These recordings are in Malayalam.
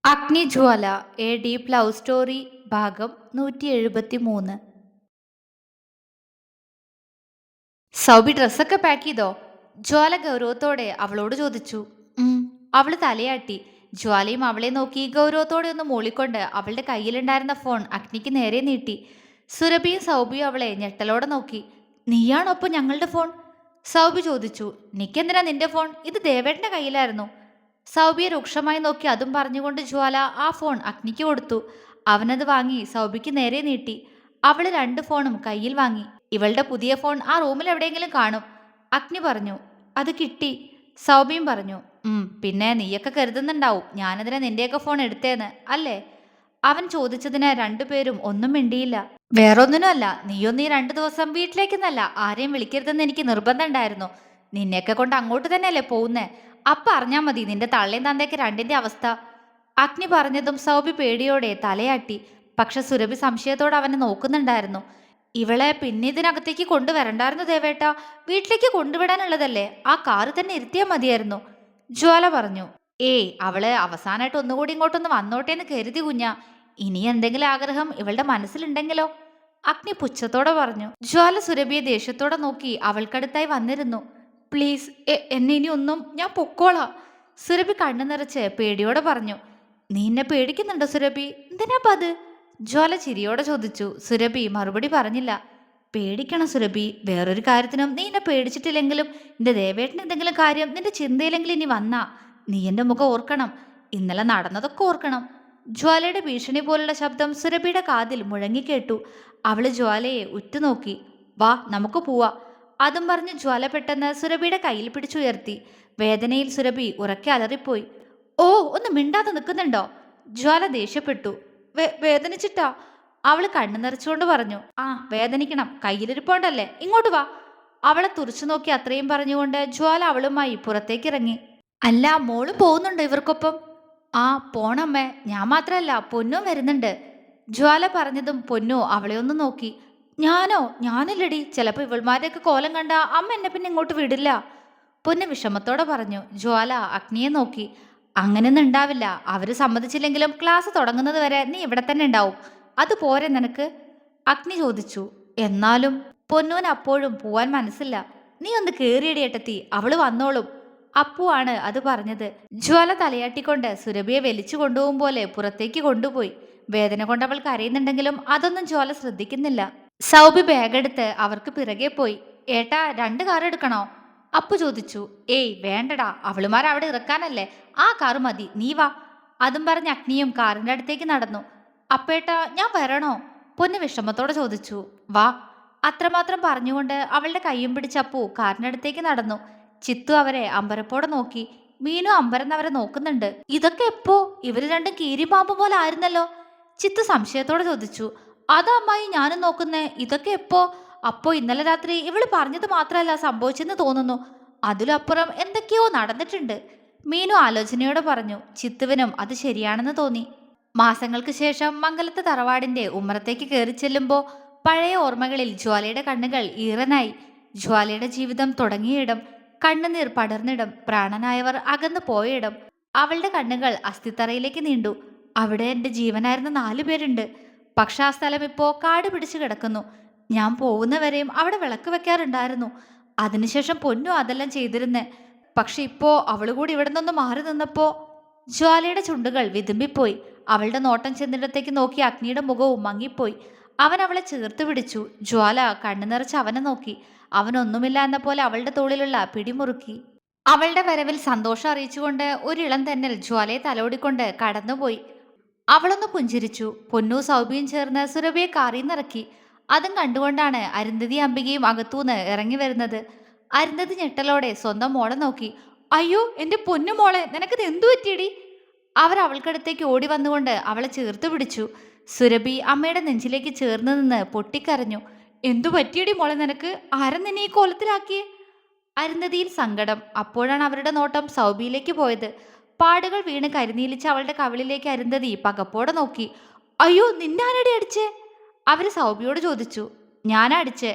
അഗ്നിജ്വാല എ ഡീപ് ലവ് സ്റ്റോറി ഭാഗം 173. സൗബി ഡ്രസ്സൊക്കെ പാക്ക് ചെയ്തോ? ജ്വാല ഗൗരവത്തോടെ അവളോട് ചോദിച്ചു. അവള് തലയാട്ടി. ജ്വാലയും അവളെ നോക്കി ഗൗരവത്തോടെ ഒന്ന് മൂളിക്കൊണ്ട് അവളുടെ കയ്യിലുണ്ടായിരുന്ന ഫോൺ അഗ്നിക്ക് നേരെ നീട്ടി. സുരഭിയും സൗബിയും അവളെ ഞെട്ടലോടെ നോക്കി. നീയാണൊപ്പം ഞങ്ങളുടെ ഫോൺ? സൗബി ചോദിച്ചു. നിക്കെന്തിനാ നിന്റെ ഫോൺ? ഇത് ദേവേട്ടന്റെ കയ്യിലായിരുന്നു. സൗബിയെ രൂക്ഷമായി നോക്കി അതും പറഞ്ഞുകൊണ്ട് ജ്വാല ആ ഫോൺ അഗ്നിക്ക് കൊടുത്തു. അവനത് വാങ്ങി സൗബിക്ക് നേരെ നീട്ടി. അവള് 2 ഫോണും കയ്യിൽ വാങ്ങി. ഇവളുടെ പുതിയ ഫോൺ ആ റൂമിൽ എവിടെയെങ്കിലും കാണും. അഗ്നി പറഞ്ഞു. അത് കിട്ടി. സൗബിയും പറഞ്ഞു. പിന്നെ നീയൊക്കെ കരുതുന്നുണ്ടാവും ഞാനതിനെ നിന്റെയൊക്കെ ഫോൺ എടുത്തേന്ന് അല്ലേ? അവൻ ചോദിച്ചതിന് രണ്ടുപേരും ഒന്നും മിണ്ടിയില്ല. വേറൊന്നിനുമല്ല, നീയൊന്ന് ഈ 2 ദിവസം വീട്ടിലേക്കെന്നല്ല ആരെയും വിളിക്കരുതെന്ന് എനിക്ക് നിർബന്ധം ഉണ്ടായിരുന്നു. നിന്നെയൊക്കെ കൊണ്ട് അങ്ങോട്ട് തന്നെയല്ലേ പോകുന്നേ. അപ്പ അറിഞ്ഞാ മതി നിന്റെ തള്ളയും തന്തയൊക്കെ രണ്ടിന്റെ അവസ്ഥ. അഗ്നി പറഞ്ഞതും സൗബി പേടിയോടെ തലയാട്ടി. പക്ഷെ സുരഭി സംശയത്തോടെ അവനെ നോക്കുന്നുണ്ടായിരുന്നു. ഇവളെ പിന്നെ ഇതിനകത്തേക്ക് കൊണ്ടുവരണ്ടായിരുന്നു ദേവേട്ട. വീട്ടിലേക്ക് കൊണ്ടുവിടാനുള്ളതല്ലേ, ആ കാറ് തന്നെ ഇരുത്തിയാൽ മതിയായിരുന്നു. ജ്വാല പറഞ്ഞു. അവള് അവസാനമായിട്ട് ഒന്നുകൂടി ഇങ്ങോട്ടൊന്ന് വന്നോട്ടെ എന്ന് കരുതി കുഞ്ഞ. ഇനി എന്തെങ്കിലും ആഗ്രഹം ഇവളുടെ മനസ്സിലുണ്ടെങ്കിലോ? അഗ്നി പുച്ഛത്തോടെ പറഞ്ഞു. ജ്വാല സുരഭിയെ ദേഷ്യത്തോടെ നോക്കി അവൾക്കടുത്തായി വന്നിരുന്നു. പ്ലീസ്, എന്നെ ഇനി ഒന്നും, ഞാൻ പൊക്കോളാം. സുരഭി കണ്ണു നിറച്ച് പേടിയോടെ പറഞ്ഞു. നീ എന്നെ പേടിക്കുന്നുണ്ടോ സുരഭി? എന്തിനാ അത്? ജ്വാല ചിരിയോടെ ചോദിച്ചു. സുരഭി മറുപടി പറഞ്ഞില്ല. പേടിക്കണം സുരഭി. വേറൊരു കാര്യത്തിനും നീ എന്നെ പേടിച്ചിട്ടില്ലെങ്കിലും എന്റെ ദേവേട്ടന് എന്തെങ്കിലും കാര്യം നിന്റെ ചിന്തയിലെങ്കിലും ഇനി വന്നാ നീ എന്റെ മുഖം ഓർക്കണം. ഇന്നലെ നടന്നതൊക്കെ ഓർക്കണം. ജ്വാലയുടെ ഭീഷണി പോലുള്ള ശബ്ദം സുരഭിയുടെ കാതിൽ മുഴങ്ങിക്കേട്ടു. അവള് ജ്വാലയെ ഉറ്റുനോക്കി. വാ, നമുക്ക് പോവാ. അതും പറഞ്ഞ് ജ്വാല പെട്ടെന്ന് സുരഭിയുടെ കയ്യിൽ പിടിച്ചുയർത്തി. വേദനയിൽ സുരഭി ഉറക്കെ അലറിപ്പോയി. ഓ, ഒന്ന് മിണ്ടാതെ നിൽക്കുന്നുണ്ടോ? ജ്വാല ദേഷ്യപ്പെട്ടു. വേദനിച്ചിട്ടാ? അവള് കണ്ണു നിറച്ചുകൊണ്ട് പറഞ്ഞു. ആ, വേദനിക്കണം, കയ്യിലിരിപ്പോണ്ടല്ലേ, ഇങ്ങോട്ട് വാ. അവളെ തുറച്ചു നോക്കി അത്രയും പറഞ്ഞുകൊണ്ട് ജ്വാല അവളുമായി പുറത്തേക്കിറങ്ങി. അല്ല, മോള് പോകുന്നുണ്ടോ ഇവർക്കൊപ്പം? ആ, പോണമ്മേ. ഞാൻ മാത്രല്ല, പൊന്നും വരുന്നുണ്ട്. ജ്വാല പറഞ്ഞതും പൊന്നു അവളെ ഒന്ന് നോക്കി. ഞാനോ? ഞാനില്ലടി. ചിലപ്പോ ഇവൾമാരുടെയൊക്കെ കോലം കണ്ട അമ്മ എന്നെ പിന്നെ ഇങ്ങോട്ട് വിടില്ല. പൊന്നു വിഷമത്തോടെ പറഞ്ഞു. ജ്വാല അഗ്നിയെ നോക്കി. അങ്ങനെയൊന്നും ഉണ്ടാവില്ല. അവര് സമ്മതിച്ചില്ലെങ്കിലും ക്ലാസ് തുടങ്ങുന്നത് വരെ നീ ഇവിടെ തന്നെ ഉണ്ടാവും. അത് പോരെ നിനക്ക്? അഗ്നി ചോദിച്ചു. എന്നാലും പൊന്നൂന് അപ്പോഴും പോവാൻ മനസ്സില്ല. നീ ഒന്ന് കേറിയടി ഏട്ടത്തി, അവള് വന്നോളും. അപ്പുവാണ് അത് പറഞ്ഞത്. ജ്വാല തലയാട്ടിക്കൊണ്ട് സുരഭിയെ വലിച്ചു കൊണ്ടുപോകും പോലെ പുറത്തേക്ക് കൊണ്ടുപോയി. വേദന കൊണ്ട് അവൾ കരയുന്നുണ്ടെങ്കിലും അതൊന്നും ജ്വാല ശ്രദ്ധിക്കുന്നില്ല. സൗബി ബാഗെടുത്ത് അവർക്ക് പിറകെ പോയി. ഏട്ടാ, 2 കാർ എടുക്കണോ? അപ്പു ചോദിച്ചു. വേണ്ടടാ, അവളുമാർ അവിടെ ഇറക്കാനല്ലേ, ആ കാറ് മതി, നീ വാ. അതും പറഞ്ഞ് അഗ്നിയും കാറിന്റെ അടുത്തേക്ക് നടന്നു. അപ്പേട്ടാ, ഞാൻ വരണോ? പൊന്നു വിഷമത്തോടെ ചോദിച്ചു. വാ. അത്രമാത്രം പറഞ്ഞുകൊണ്ട് അവളുടെ കയ്യും പിടിച്ച് അപ്പു കാറിന്റെ അടുത്തേക്ക് നടന്നു. ചിത്തു അവരെ അമ്പരപ്പോടെ നോക്കി. മീനു അമ്പരന്നവരെ നോക്കുന്നുണ്ട്. ഇതൊക്കെ എപ്പോ? ഇവര് രണ്ടും കീരിപ്പാമ്പ് പോലെ ആയിരുന്നല്ലോ. ചിത്തു സംശയത്തോടെ ചോദിച്ചു. അതാ അമ്മായി ഞാനും നോക്കുന്നേ, ഇതൊക്കെ എപ്പോ? അപ്പോ ഇന്നലെ രാത്രി ഇവള് പറഞ്ഞത് മാത്രമല്ല സംഭവിച്ചെന്ന് തോന്നുന്നു. അതിലപ്പുറം എന്തൊക്കെയോ നടന്നിട്ടുണ്ട്. മീനു ആലോചനയോടെ പറഞ്ഞു. ചിത്തുവിനും അത് ശരിയാണെന്ന് തോന്നി. മാസങ്ങൾക്ക് ശേഷം മംഗലത്തെ തറവാടിന്റെ ഉമ്മറത്തേക്ക് കയറി ചെല്ലുമ്പോൾ പഴയ ഓർമ്മകളിൽ ജ്വാലയുടെ കണ്ണുകൾ ഈറനായി. ജ്വാലയുടെ ജീവിതം തുടങ്ങിയിടം, കണ്ണുനീർ പടർന്നിടം, പ്രാണനായവർ അകന്നു പോയിടം. അവളുടെ കണ്ണുകൾ അസ്ഥിത്തറയിലേക്ക് നീണ്ടു. അവിടെ എൻ്റെ ജീവനായിരുന്ന 4 പേരുണ്ട്. പക്ഷെ ആ സ്ഥലം ഇപ്പോ കാട് പിടിച്ചു കിടക്കുന്നു. ഞാൻ പോകുന്നവരെയും അവിടെ വിളക്ക് വെക്കാറുണ്ടായിരുന്നു. അതിനുശേഷം പൊന്നു അതെല്ലാം ചെയ്തിരുന്നേ. പക്ഷെ ഇപ്പോ അവള് കൂടി ഇവിടെ നിന്ന് മാറി നിന്നപ്പോ ജ്വാലയുടെ ചുണ്ടുകൾ വിതുമ്പിപ്പോയി. അവളുടെ നോട്ടം ചെന്നിടത്തേക്ക് നോക്കി അഗ്നിയുടെ മുഖവും മങ്ങിപ്പോയി. അവൻ അവളെ ചേർത്ത് പിടിച്ചു. ജ്വാല കണ്ണു നിറച്ച് അവനെ നോക്കി. അവനൊന്നുമില്ല എന്ന പോലെ അവളുടെ തോളിലുള്ള പിടിമുറുക്കി. അവളുടെ വരവിൽ സന്തോഷം അറിയിച്ചുകൊണ്ട് ഒരിളം തെന്നൽ ജ്വാലയെ തലോടിക്കൊണ്ട് കടന്നുപോയി. അവളൊന്ന് പുഞ്ചിരിച്ചു. പൊന്നു സൗബിയും ചേർന്ന് സുരഭിയെ കാറിന്നിറക്കി. അതും കണ്ടുകൊണ്ടാണ് അരുന്ധതി അംബികയും അകത്തൂന്ന് ഇറങ്ങി വരുന്നത്. അരുന്ധതി ഞെട്ടലോടെ സ്വന്തം മോളെ നോക്കി. അയ്യോ, എന്റെ പൊന്നു മോളെ, നിനക്കിത് എന്തു പറ്റിയടി? അവർ അവൾക്കടുത്തേക്ക് ഓടി വന്നുകൊണ്ട് അവളെ ചേർത്ത് പിടിച്ചു. സുരഭി അമ്മയുടെ നെഞ്ചിലേക്ക് ചേർന്ന് നിന്ന് പൊട്ടിക്കരഞ്ഞു. എന്തു പറ്റിയടി മോളെ നിനക്ക്? ആരും നിന്നെ ഈ കോലത്തിലാക്കിയേ? അരുന്ധതിയിൽ സങ്കടം. അപ്പോഴാണ് അവരുടെ നോട്ടം സൗബിയിലേക്ക് പോയത്. പാടുകൾ വീണ് കരിനീലിച്ച് അവളുടെ കവിളിലേക്ക് അരുന്ധതി പകപ്പോടെ നോക്കി. അയ്യോ, നിന്നാരടി അടിച്ചേ? അവര് സൗബിയോട് ചോദിച്ചു. ഞാനാ അടിച്ചേ.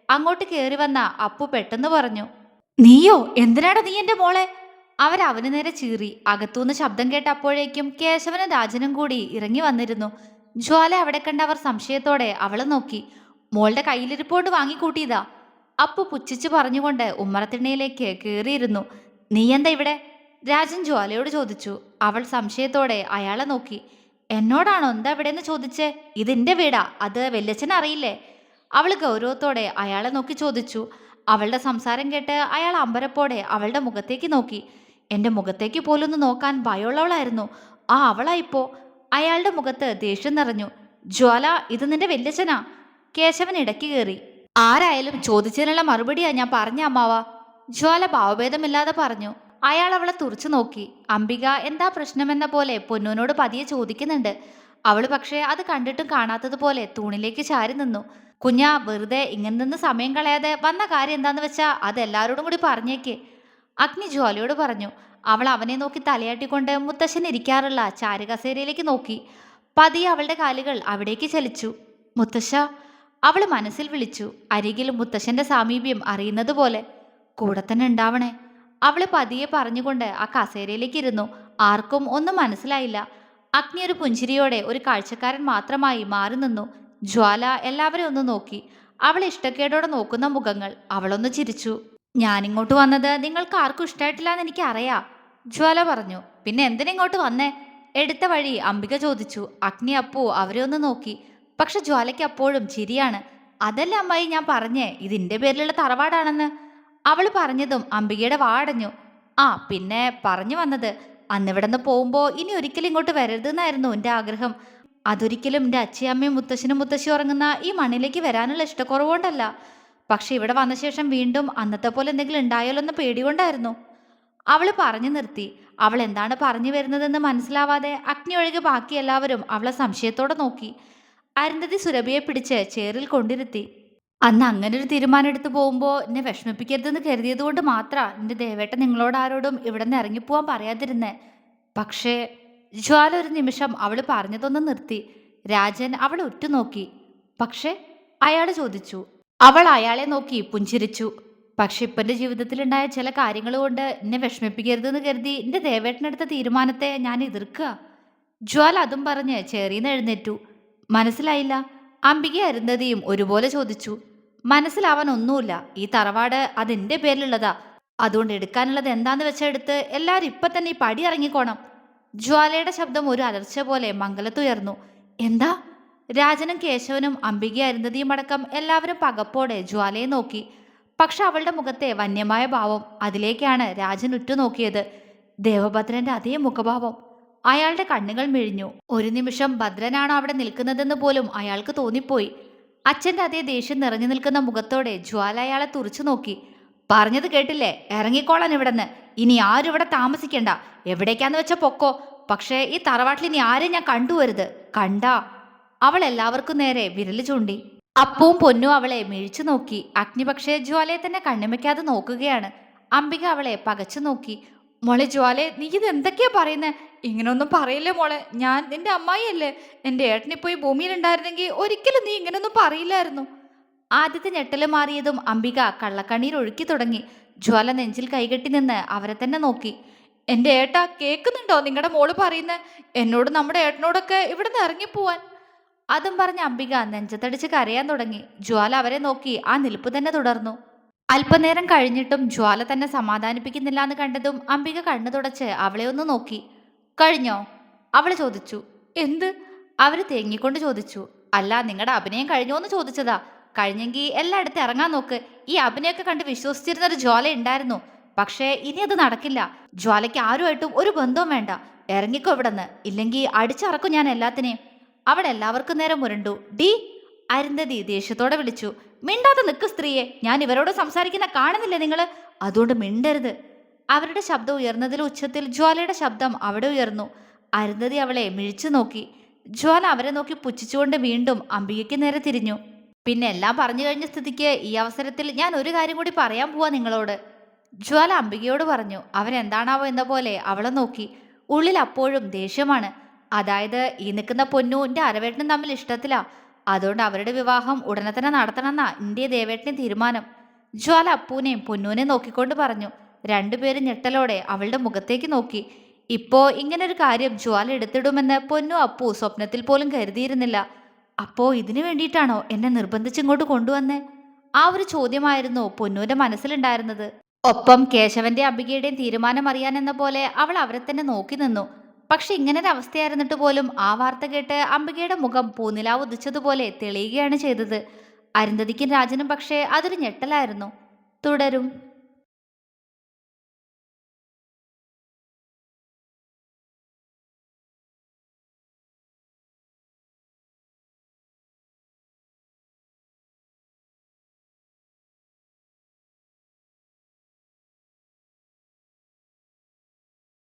അങ്ങോട്ട് കയറി വന്ന അപ്പു പെട്ടെന്ന് പറഞ്ഞു. നീയോ? എന്തിനാണ് നീ എന്റെ മോളെ? അവരവന് നേരെ ചീറി. അകത്തുനിന്ന് ശബ്ദം കേട്ടപ്പോഴേക്കും കേശവനും രാജനും കൂടി ഇറങ്ങി വന്നിരുന്നു. ജ്വാല അവിടെ കണ്ട അവർ സംശയത്തോടെ അവളെ നോക്കി. മോളുടെ കയ്യിലിരിപ്പോണ്ട് വാങ്ങിക്കൂട്ടിയതാ. അപ്പു പുച്ഛിച്ച് പറഞ്ഞുകൊണ്ട് ഉമ്മറത്തിണ്ണയിലേക്ക് കയറിയിരുന്നു. നീ എന്താ ഇവിടെ? രാജൻ ജ്വാലയോട് ചോദിച്ചു. അവൾ സംശയത്തോടെ അയാളെ നോക്കി. എന്നോടാണോ എന്താ ഇവിടെ എന്ന് ചോദിച്ചേ? ഇതിന്റെ വീടാ, അത് വല്യച്ഛൻ അറിയില്ലേ? അവൾ ഗൗരവത്തോടെ അയാളെ നോക്കി ചോദിച്ചു. അവളുടെ സംസാരം കേട്ട് അയാൾ അമ്പരപ്പോടെ അവളുടെ മുഖത്തേക്ക് നോക്കി. എന്റെ മുഖത്തേക്ക് പോലൊന്ന് നോക്കാൻ ഭയമുള്ളവളായിരുന്നു ആ അവളാ ഇപ്പോ. അയാളുടെ മുഖത്ത് ദേഷ്യം നിറഞ്ഞു. ജ്വാല, ഇത് നിന്റെ വല്യച്ഛനാ? കേശവൻ ഇടയ്ക്ക് കയറി. ആരായാലും ചോദിച്ചതിനുള്ള മറുപടിയാ ഞാൻ പറഞ്ഞ അമ്മാവ. ജ്വാല ഭാവഭേദമില്ലാതെ പറഞ്ഞു. അയാൾ അവളെ തുറച്ചു നോക്കി. അംബിക എന്താ പ്രശ്നമെന്ന പോലെ പൊന്നൂനോട് പതിയെ ചോദിക്കുന്നുണ്ട്. അവള് പക്ഷേ അത് കണ്ടിട്ടും കാണാത്തതുപോലെ തൂണിലേക്ക് ചാരി നിന്നു. കുഞ്ഞാ, വെറുതെ ഇങ്ങനെ നിന്ന് സമയം കളയാതെ വന്ന കാര്യം എന്താന്ന് വെച്ചാ അത് എല്ലാവരോടും കൂടി പറഞ്ഞേക്ക്. അഗ്നി ജ്വാലയോട് പറഞ്ഞു. അവൾ അവനെ നോക്കി തലയാട്ടിക്കൊണ്ട് മുത്തശ്ശൻ ഇരിക്കാറുള്ള ചാരുകസേരയിലേക്ക് നോക്കി. പതിയെ അവളുടെ കാലുകൾ അവിടേക്ക് ചലിച്ചു. മുത്തശ്ശ, അവൾ മനസ്സിൽ വിളിച്ചു. അരികിൽ മുത്തശ്ശന്റെ സാമീപ്യം അറിയുന്നത് പോലെ. കൂടെ തന്നെ ഉണ്ടാവണേ, അവള് പതിയെ പറഞ്ഞുകൊണ്ട് ആ കസേരയിലേക്ക് ഇരുന്നു. ആർക്കും ഒന്നും മനസ്സിലായില്ല. അഗ്നി ഒരു പുഞ്ചിരിയോടെ ഒരു കാഴ്ചക്കാരൻ മാത്രമായി മാറി നിന്നു. ജ്വാല എല്ലാവരും ഒന്ന് നോക്കി. അവൾ ഇഷ്ടക്കേടോടെ നോക്കുന്ന മുഖങ്ങൾ. അവളൊന്ന് ചിരിച്ചു. ഞാനിങ്ങോട്ട് വന്നത് നിങ്ങൾക്ക് ആർക്കും ഇഷ്ടമായിട്ടില്ല എന്ന് എനിക്ക് അറിയാം, ജ്വാല പറഞ്ഞു. പിന്നെ എന്തിനിങ്ങോട്ട് വന്നേ? എടുത്ത വഴി അംബിക ചോദിച്ചു. അഗ്നി അപ്പു അവരെ ഒന്ന് നോക്കി. പക്ഷെ ജ്വാലയ്ക്ക് അപ്പോഴും ചിരിയാണ്. അതല്ലേ അമ്മായി ഞാൻ പറഞ്ഞേ, ഇതിന്റെ പേരിലുള്ള തറവാടാണെന്ന്. അവൾ പറഞ്ഞതും അംബികയുടെ വാടഞ്ഞു. ആ പിന്നെ പറഞ്ഞു വന്നത്, അന്നിവിടെ നിന്ന് പോകുമ്പോൾ ഇനി ഒരിക്കലും ഇങ്ങോട്ട് വരരുതെന്നായിരുന്നു എൻ്റെ ആഗ്രഹം. അതൊരിക്കലും എൻ്റെ അച്ഛയമ്മയും മുത്തശ്ശനും മുത്തശ്ശി ഉറങ്ങുന്ന ഈ മണ്ണിലേക്ക് വരാനുള്ള ഇഷ്ടക്കുറവുകൊണ്ടല്ല. പക്ഷെ ഇവിടെ വന്ന ശേഷം വീണ്ടും അന്നത്തെ പോലെ എന്തെങ്കിലും ഉണ്ടായാലോ എന്ന് പേടികൊണ്ടായിരുന്നു. അവൾ പറഞ്ഞു നിർത്തി. അവൾ എന്താണ് പറഞ്ഞു വരുന്നതെന്ന് മനസ്സിലാവാതെ അഗ്നി ഒഴികെ ബാക്കി എല്ലാവരും അവളെ സംശയത്തോടെ നോക്കി. അരുന്ധതി സുരഭിയെ പിടിച്ച് ചേറിൽ കൊണ്ടിരുത്തി. അന്ന് അങ്ങനെ ഒരു തീരുമാനം എടുത്തു പോകുമ്പോൾ എന്നെ വിഷമിപ്പിക്കരുതെന്ന് കരുതിയത് കൊണ്ട് മാത്രമാണ് എൻ്റെ ദേവേട്ടൻ നിങ്ങളോട് ആരോടും ഇവിടെ നിന്ന് ഇറങ്ങിപ്പോവാൻ പറയാതിരുന്നേ. പക്ഷേ ജ്വാല ഒരു നിമിഷം അവൾ പറഞ്ഞതൊന്നും നിർത്തി. രാജൻ അവളെ ഉറ്റുനോക്കി. പക്ഷേ അയാൾ ചോദിച്ചു. അവൾ അയാളെ നോക്കി പുഞ്ചിരിച്ചു. പക്ഷെ ഇപ്പം എൻ്റെ ജീവിതത്തിലുണ്ടായ ചില കാര്യങ്ങൾ കൊണ്ട് എന്നെ വിഷമിപ്പിക്കരുതെന്ന് കരുതി എൻ്റെ ദേവേട്ടനെടുത്ത തീരുമാനത്തെ ഞാൻ എതിർക്കുക. ജ്വാല അതും പറഞ്ഞ് ചേറിന്ന് എഴുന്നേറ്റു. മനസ്സിലായില്ല? അംബിക അരുന്ധതിയും ഒരുപോലെ ചോദിച്ചു. മനസ്സിലാവാൻ ഒന്നുമില്ല. ഈ തറവാട് അതെന്റെ പേരിലുള്ളതാ. അതുകൊണ്ട് എടുക്കാനുള്ളത് എന്താന്ന് വെച്ചാൽ എടുത്ത് എല്ലാവരും ഇപ്പൊ തന്നെ ഈ പടി ഇറങ്ങിക്കോണം. ജ്വാലയുടെ ശബ്ദം ഒരു അലർച്ച പോലെ മംഗലത്തുയർന്നു. എന്താ? രാജനും കേശവനും അംബിക അരുന്ധതിയും അടക്കം എല്ലാവരും പകപ്പോടെ ജ്വാലയെ നോക്കി. പക്ഷെ അവളുടെ മുഖത്തെ വന്യമായ ഭാവം, അതിലേക്കാണ് രാജൻ ഉറ്റുനോക്കിയത്. ദേവഭദ്രന്റെ അതേ മുഖഭാവം. അയാളുടെ കണ്ണുകൾ മിഴിഞ്ഞു. ഒരു നിമിഷം ഭദ്രനാണ് അവിടെ നിൽക്കുന്നതെന്ന് പോലും അയാൾക്ക് തോന്നിപ്പോയി. അച്ഛൻ്റെ അതേ ദേഷ്യം നിറഞ്ഞു നിൽക്കുന്ന മുഖത്തോടെ ജ്വാല അയാളെ തുറച്ചു നോക്കി. പറഞ്ഞത് കേട്ടില്ലേ? ഇറങ്ങിക്കോളാൻ ഇവിടെന്ന്. ഇനി ആരും ഇവിടെ താമസിക്കണ്ട. എവിടേക്കാന്ന് വെച്ച പൊക്കോ. പക്ഷേ ഈ തറവാട്ടിൽ ഇനി ആരെയും ഞാൻ കണ്ടുവരുത്. കണ്ടാ? അവൾ എല്ലാവർക്കും നേരെ വിരല് ചൂണ്ടി. അപ്പവും പൊന്നും അവളെ മിഴിച്ചു നോക്കി. അഗ്നി പക്ഷേ ജ്വാലയെ തന്നെ കണ്ണിമയ്ക്കാതെ നോക്കുകയാണ്. അംബിക അവളെ പകച്ചു നോക്കി. മോളെ ജ്വാലെ, നീ ഇത് എന്തൊക്കെയാ പറയുന്നേ? ഇങ്ങനൊന്നും പറയില്ലേ മോളെ. ഞാൻ നിന്റെ അമ്മായിയല്ലേ. എൻ്റെ ഏട്ടനിപ്പോ ഈ ഭൂമിയിലുണ്ടായിരുന്നെങ്കിൽ ഒരിക്കലും നീ ഇങ്ങനൊന്നും പറയില്ലായിരുന്നു. ആദ്യത്തെ ഞെട്ടല് മാറിയതും അംബിക കള്ളക്കണ്ണീർ ഒഴുക്കി തുടങ്ങി. ജ്വാല നെഞ്ചിൽ കൈകെട്ടി നിന്ന് അവരെ തന്നെ നോക്കി. എൻ്റെ ഏട്ടാ, കേൾക്കുന്നുണ്ടോ നിങ്ങളുടെ മോള് പറയുന്നേ? എന്നോട് നമ്മുടെ ഏട്ടനോടൊക്കെ ഇവിടുന്ന് ഇറങ്ങിപ്പോവാൻ. അതും പറഞ്ഞ് അംബിക നെഞ്ചത്തടിച്ച് കരയാൻ തുടങ്ങി. ജ്വാല അവരെ നോക്കി ആ നിൽപ്പ് തന്നെ തുടർന്നു. അല്പനേരം കഴിഞ്ഞിട്ടും ജ്വാല തന്നെ സമാധാനിപ്പിക്കുന്നില്ല എന്ന് കണ്ടതും അംബിക കണ്ണു തുടച്ച് അവളെ ഒന്ന് നോക്കി. കഴിഞ്ഞോ? അവൾ ചോദിച്ചു. എന്ത്? അവര് തേങ്ങിക്കൊണ്ട് ചോദിച്ചു. അല്ല, നിങ്ങളുടെ അഭിനയം കഴിഞ്ഞോ എന്ന് ചോദിച്ചതാ. കഴിഞ്ഞെങ്കിൽ എല്ലായിടത്തും ഇറങ്ങാൻ നോക്ക്. ഈ അഭിനയൊക്കെ കണ്ട് വിശ്വസിച്ചിരുന്നൊരു ജ്വാല ഉണ്ടായിരുന്നു. പക്ഷേ ഇനി അത് നടക്കില്ല. ജ്വാലയ്ക്ക് ആരുമായിട്ടും ഒരു ബന്ധവും വേണ്ട. ഇറങ്ങിക്കോ ഇവിടെന്ന്, ഇല്ലെങ്കിൽ അടിച്ചിറക്കും ഞാൻ എല്ലാത്തിനെയും. അവൾ എല്ലാവർക്കും നേരെ മുരണ്ടു. ഡി, അരുന്ധതി ദേഷ്യത്തോടെ വിളിച്ചു. മിണ്ടാതെ നിൽക്ക് സ്ത്രീയെ. ഞാൻ ഇവരോട് സംസാരിക്കുന്ന കാണുന്നില്ലേ നിങ്ങൾ? അതുകൊണ്ട് മിണ്ടരുത്. അവരുടെ ശബ്ദം ഉയർന്നതിൽ ഉച്ചത്തിൽ ജ്വാലയുടെ ശബ്ദം അവിടെ ഉയർന്നു. അരുന്ധതി അവളെ മിഴിച്ചു നോക്കി. ജ്വാല അവരെ നോക്കി പുച്ഛിച്ചുകൊണ്ട് വീണ്ടും അംബികയ്ക്ക് നേരെ തിരിഞ്ഞു. പിന്നെ എല്ലാം പറഞ്ഞു കഴിഞ്ഞ സ്ഥിതിക്ക് ഈ അവസരത്തിൽ ഞാൻ ഒരു കാര്യം കൂടി പറയാൻ പോവാ നിങ്ങളോട്, ജ്വാല അംബികയോട് പറഞ്ഞു. അവരെന്താണാവോ എന്ന പോലെ അവളെ നോക്കി. ഉള്ളിൽ അപ്പോഴും ദേഷ്യമാണ്. അതായത് ഈ നിൽക്കുന്ന പൊന്നുവിൻ്റെ അരവേട്ടനും തമ്മിൽ ഇഷ്ടത്തിലാ. അതുകൊണ്ട് അവരുടെ വിവാഹം ഉടനെ തന്നെ നടത്തണമെന്നാ എൻ്റെ ദേവേട്ടനെ തീരുമാനം. ജ്വാല അപ്പൂനെയും പൊന്നൂനെയും നോക്കിക്കൊണ്ട് പറഞ്ഞു. രണ്ടുപേരും ഞെട്ടലോടെ അവളുടെ മുഖത്തേക്ക് നോക്കി. ഇപ്പോ ഇങ്ങനൊരു കാര്യം ജ്വാല എടുത്തിടുമെന്ന് പൊന്നു അപ്പു സ്വപ്നത്തിൽ പോലും കരുതിയിരുന്നില്ല. അപ്പോ ഇതിനു വേണ്ടിയിട്ടാണോ എന്നെ നിർബന്ധിച്ചിങ്ങോട്ട് കൊണ്ടുവന്നേ? ആ ഒരു ചോദ്യമായിരുന്നു പൊന്നൂന്റെ മനസ്സിലുണ്ടായിരുന്നത്. ഒപ്പം കേശവന്റെ അംബികയുടെയും തീരുമാനം അറിയാനെന്ന പോലെ അവൾ അവരെ തന്നെ നോക്കി നിന്നു. പക്ഷെ ഇങ്ങനൊരു അവസ്ഥയായിരുന്നിട്ട് പോലും ആ വാർത്ത കേട്ട് അംബികയുടെ മുഖം പൂനിലാവ് ഉദിച്ചതുപോലെ തെളിയുകയാണ് ചെയ്തത്. അരുന്ധതിക്കും രാജനും പക്ഷേ അതൊരു ഞെട്ടലായിരുന്നു. തുടരും.